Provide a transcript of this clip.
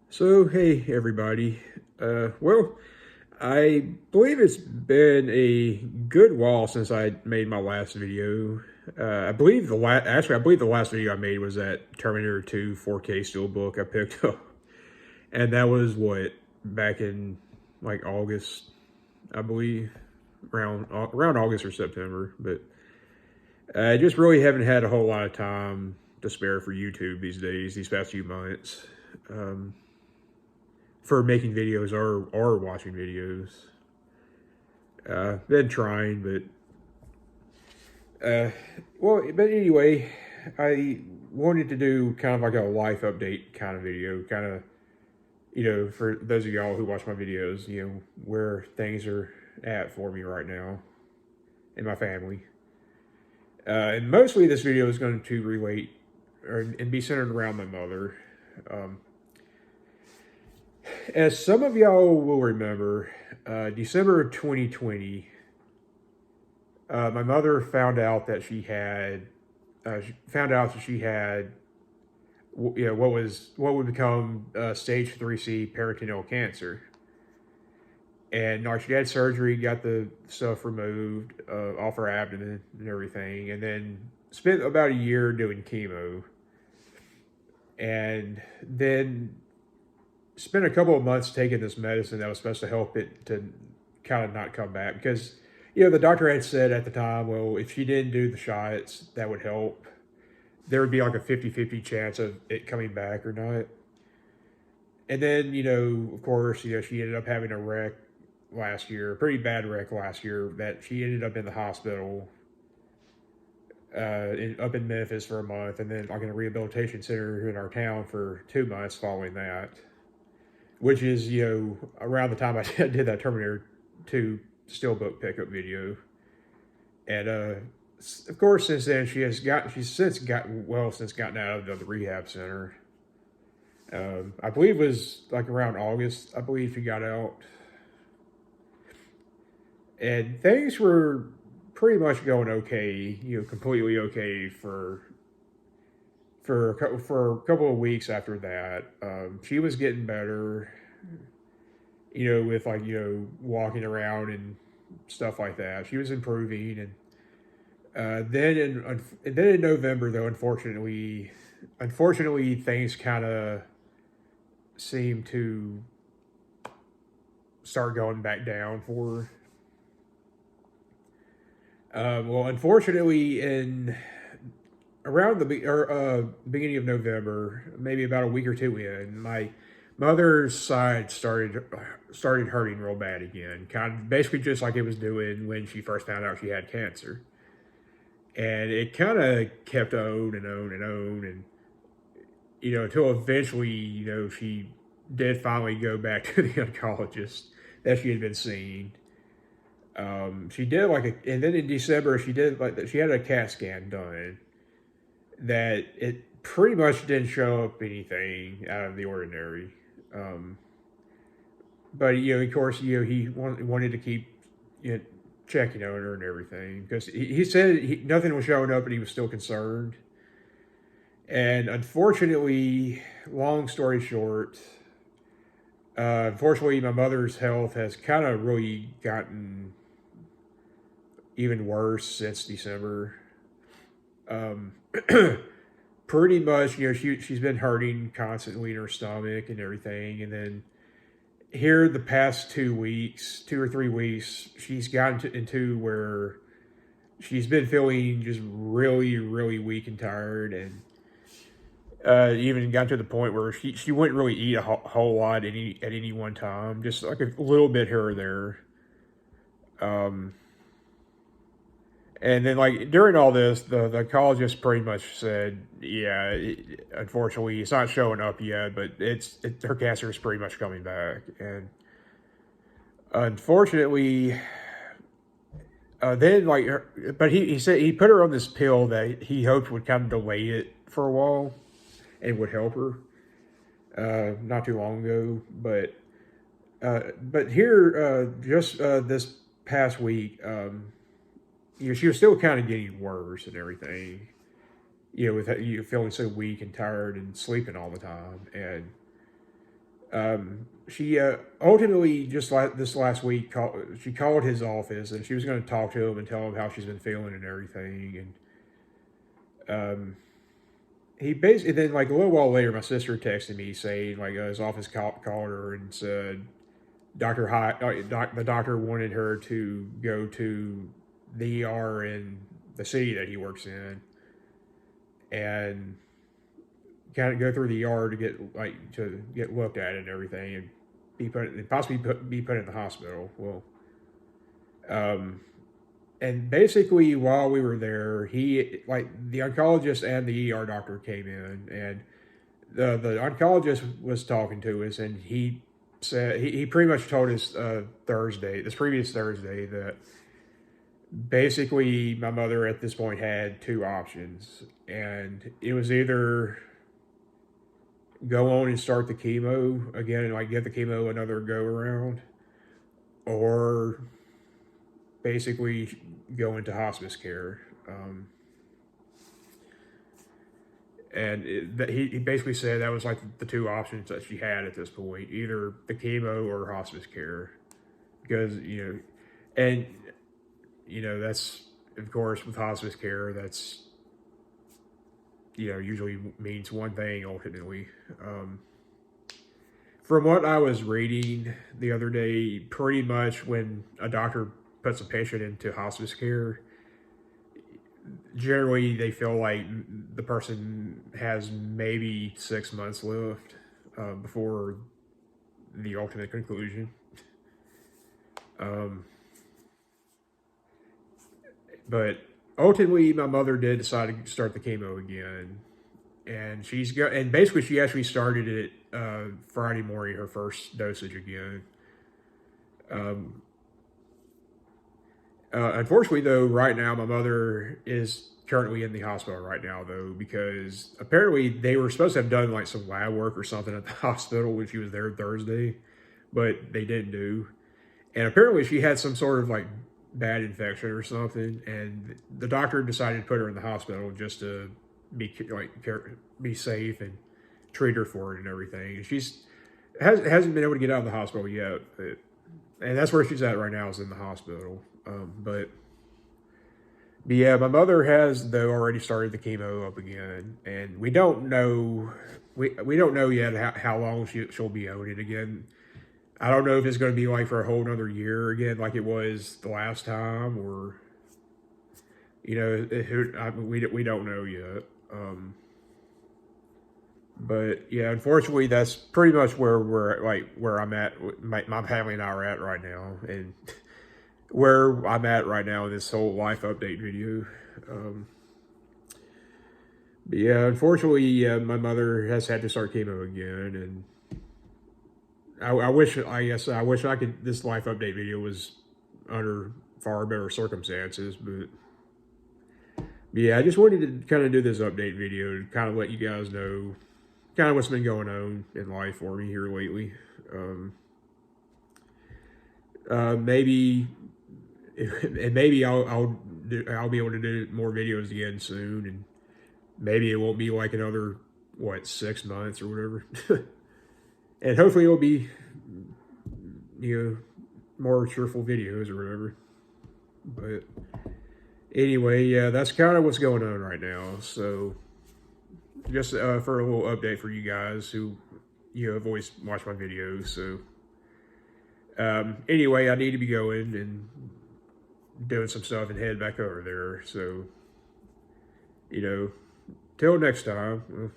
So, hey everybody. Well, I believe it's been a good while since I made my last video. I believe I believe the last video I made was that Terminator 2 4K Steelbook I picked up, and that was what, back in like August, I believe, around August or September. But I just really haven't had a whole lot of time to spare for YouTube these past few months. Um, for making videos or watching videos. Been trying, but anyway, I wanted to do kind of like a life update kind of video, kind of, for those of y'all who watch my videos, where things are at for me right now and my family. And mostly this video is going to relate and be centered around my mother. As some of y'all will remember, December of 2020, my mother found out that she had what would become stage 3C peritoneal cancer, and she had surgery, got the stuff removed off her abdomen and everything, and then spent about a year doing chemo, and then spent a couple of months taking this medicine that was supposed to help it to kind of not come back, because the doctor had said at the time, well, if she didn't do the shots, that would help. There would be like a 50-50 chance of it coming back or not. And then, of course, she ended up having a wreck last year, a pretty bad wreck last year, that she ended up in the hospital up in Memphis for a month, and then like in a rehabilitation center here in our town for 2 months following that, which is, around the time I did that Terminator 2 Steelbook pickup video. And of course, since then she's since gotten out of the rehab center. I believe it was like around August, I believe she got out. And things were pretty much going okay, completely okay for a couple of weeks after that. She was getting better, with like, walking around and stuff like that. She was improving, and then in November, though, unfortunately, things kind of seemed to start going back down for her. Well, unfortunately, in around the beginning of November, maybe about a week or two in, my mother's side started hurting real bad again, kind of basically just like it was doing when she first found out she had cancer. And it kind of kept on and on and on, and until eventually, she did finally go back to the oncologist that she had been seeing. She did and then in December she did she had a CAT scan done that it pretty much didn't show up anything out of the ordinary. But of course, he wanted to keep checking on her and everything, because he said nothing was showing up, but he was still concerned. And unfortunately, long story short, unfortunately, my mother's health has kind of really gotten even worse since December. Pretty much, she's been hurting constantly in her stomach and everything, and then here the past 2 or 3 weeks, she's gotten into where she's been feeling just really, really weak and tired, and even got to the point where she wouldn't really eat a whole lot at any one time, just like a little bit here or there. And then, like, during all this, the oncologist pretty much said, yeah, unfortunately, it's not showing up yet, but her cancer is pretty much coming back. And unfortunately, then, but he said he put her on this pill that he hoped would kind of delay it for a while and would help her not too long ago. But here, just this past week, she was still kind of getting worse and everything. with you feeling so weak and tired and sleeping all the time. And she ultimately, just like this last week, she called his office and she was going to talk to him and tell him how she's been feeling and everything. And he basically, then like a little while later, my sister texted me saying like his office called her and said the doctor wanted her to go to the ER in the city that he works in and kind of go through the ER to get looked at and everything and be put in the hospital. Well, and basically while we were there, the oncologist and the ER doctor came in, and the oncologist was talking to us, and he said he pretty much told us this previous Thursday, that basically my mother at this point had two options, and it was either go on and start the chemo again and like give the chemo another go around, or basically go into hospice care. And he basically said that was like the two options that she had at this point, either the chemo or hospice care. Because, that's, of course, with hospice care, that's, usually means one thing ultimately. From what I was reading the other day, pretty much when a doctor puts a patient into hospice care, generally they feel like the person has maybe 6 months left before the ultimate conclusion. But ultimately, my mother did decide to start the chemo again, and and basically she actually started it Friday morning, her first dosage again. Unfortunately, though, right now my mother is currently in the hospital right now, though, because apparently they were supposed to have done like some lab work or something at the hospital when she was there Thursday, but they didn't do. And apparently she had some sort of like bad infection or something, and the doctor decided to put her in the hospital just to be safe and treat her for it and everything. And hasn't been able to get out of the hospital yet, and that's where she's at right now, is in the hospital. But yeah, my mother has though already started the chemo up again, and we don't know yet how long she'll be on it again. I don't know if it's going to be like for a whole another year again, like it was the last time, or we don't know yet. But yeah, unfortunately, that's pretty much where I'm at. My family and I are at right now, and where I'm at right now in this whole life update video. But yeah, unfortunately, my mother has had to start chemo again, and I wish this life update video was under far better circumstances, but yeah, I just wanted to kind of do this update video to kind of let you guys know kind of what's been going on in life for me here lately. Maybe I'll be able to do more videos again soon, and maybe it won't be like another 6 months or whatever. And hopefully it'll be more cheerful videos or whatever. But anyway, yeah, that's kind of what's going on right now. So just for a little update for you guys who have always watched my videos. So anyway, I need to be going and doing some stuff and head back over there. So till next time.